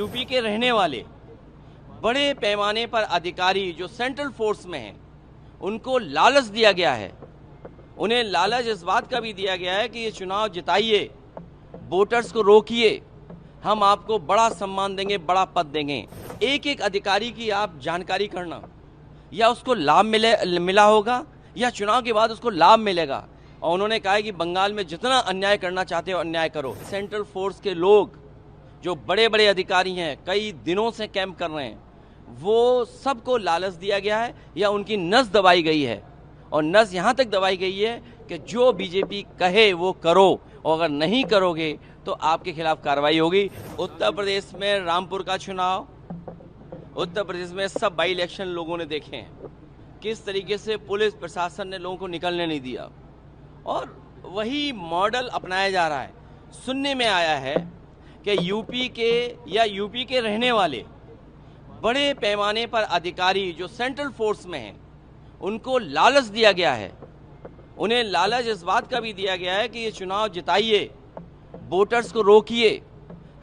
UP के रहने वाले बड़े पैमाने पर अधिकारी जो सेंट्रल फोर्स में हैं, उनको लालच दिया गया है। उन्हें लालच इस बात का भी दिया गया है कि ये चुनाव जिताइए, वोटर्स को रोकिए, हम आपको बड़ा सम्मान देंगे, बड़ा पद देंगे। एक एक अधिकारी की आप जानकारी करना, या उसको लाभ मिला होगा या चुनाव के बाद उसको लाभ मिलेगा। और उन्होंने कहा है कि बंगाल में जितना अन्याय करना चाहते हो अन्याय करो। सेंट्रल फोर्स के लोग जो बड़े बड़े अधिकारी हैं, कई दिनों से कैंप कर रहे हैं, वो सबको लालच दिया गया है या उनकी नस दबाई गई है। और नस यहाँ तक दबाई गई है कि जो बीजेपी कहे वो करो, और अगर नहीं करोगे तो आपके खिलाफ कार्रवाई होगी। उत्तर प्रदेश में रामपुर का चुनाव, उत्तर प्रदेश में सब बाई इलेक्शन लोगों ने देखे हैं, किस तरीके से पुलिस प्रशासन ने लोगों को निकलने नहीं दिया, और वही मॉडल अपनाया जा रहा है। सुनने में आया है कि यूपी के रहने वाले बड़े पैमाने पर अधिकारी जो सेंट्रल फोर्स में हैं, उनको लालच दिया गया है। उन्हें लालच इस बात का भी दिया गया है कि ये चुनाव जिताइए, वोटर्स को रोकिए,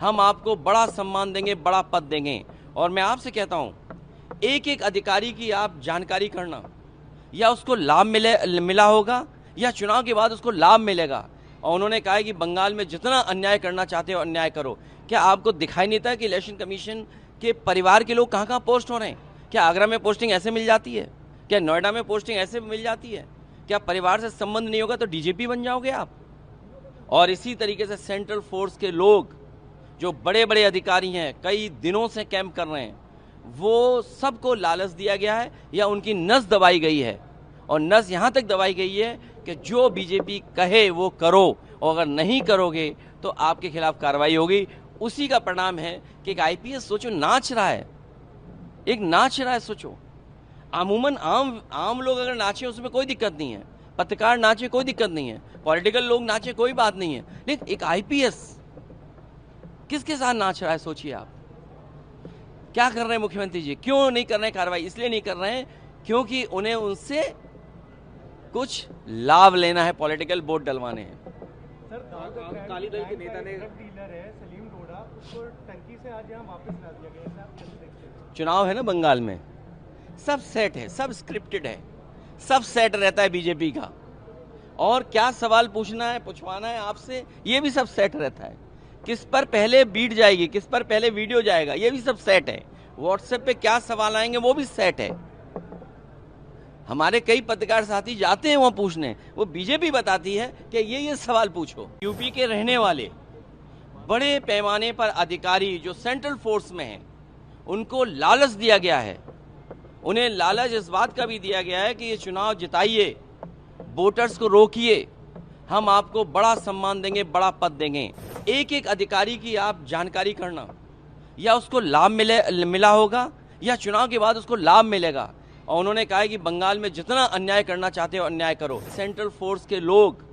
हम आपको बड़ा सम्मान देंगे, बड़ा पद देंगे। और मैं आपसे कहता हूं, एक एक अधिकारी की आप जानकारी करना, या उसको लाभ मिला होगा या चुनाव के बाद उसको लाभ मिलेगा। और उन्होंने कहा है कि बंगाल में जितना अन्याय करना चाहते हो अन्याय करो। क्या आपको दिखाई नहीं था कि इलेक्शन कमीशन के परिवार के लोग कहाँ कहाँ पोस्ट हो रहे हैं? क्या आगरा में पोस्टिंग ऐसे मिल जाती है? क्या नोएडा में पोस्टिंग ऐसे मिल जाती है? क्या परिवार से संबंध नहीं होगा तो डीजीपी बन जाओगे आप? और इसी तरीके से सेंट्रल फोर्स के लोग जो बड़े बड़े अधिकारी हैं, कई दिनों से कैंप कर रहे हैं, वो सबको लालच दिया गया है या उनकी नस दबाई गई है। और नस यहाँ तक दबाई गई है कि जो बीजेपी कहे वो करो, और अगर नहीं करोगे तो आपके खिलाफ कार्रवाई होगी। उसी का परिणाम है कि एक आईपीएस सोचो नाच रहा है, एक नाच रहा है। सोचो, अमूमन आम लोग अगर नाचे उसमें कोई दिक्कत नहीं है, पत्रकार नाचे कोई दिक्कत नहीं है, पॉलिटिकल लोग नाचे कोई बात नहीं है, लेकिन एक आईपीएस किसके साथ नाच रहा है? सोचिए आप क्या कर रहे हैं मुख्यमंत्री जी। क्यों नहीं कर रहे हैं कार्रवाई? इसलिए नहीं कर रहे हैं क्योंकि उन्हें उनसे कुछ लाभ लेना है, पॉलिटिकल वोट डलवाने हैं। सर, अकाली दल के नेता ने डीलर है सलीम डोडा, उसको टंकी से आज यहाँ वापस ला दिया गया। चुनाव है ना बंगाल में, सब सेट है, सब स्क्रिप्टेड है, सब सेट रहता है बीजेपी का। और क्या सवाल पूछना है, पूछवाना है आपसे, ये भी सब सेट रहता है। किस पर पहले बीट जाएगी, किस पर पहले वीडियो जाएगा, ये भी सब सेट है। व्हाट्सएप पे क्या सवाल आएंगे वो भी सेट है। हमारे कई पत्रकार साथी जाते हैं वहां पूछने, वो बीजेपी बताती है कि ये सवाल पूछो। यूपी के रहने वाले बड़े पैमाने पर अधिकारी जो सेंट्रल फोर्स में हैं, उनको लालच दिया गया है। उन्हें लालच इस बात का भी दिया गया है कि ये चुनाव जिताइए, वोटर्स को रोकिए, हम आपको बड़ा सम्मान देंगे, बड़ा पद देंगे। एक एक अधिकारी की आप जानकारी करना, या उसको लाभ मिला होगा या चुनाव के बाद उसको लाभ मिलेगा। और उन्होंने कहा है कि बंगाल में जितना अन्याय करना चाहते हो अन्याय करो। सेंट्रल फोर्स के लोग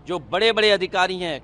जो बड़े बड़े अधिकारी हैं,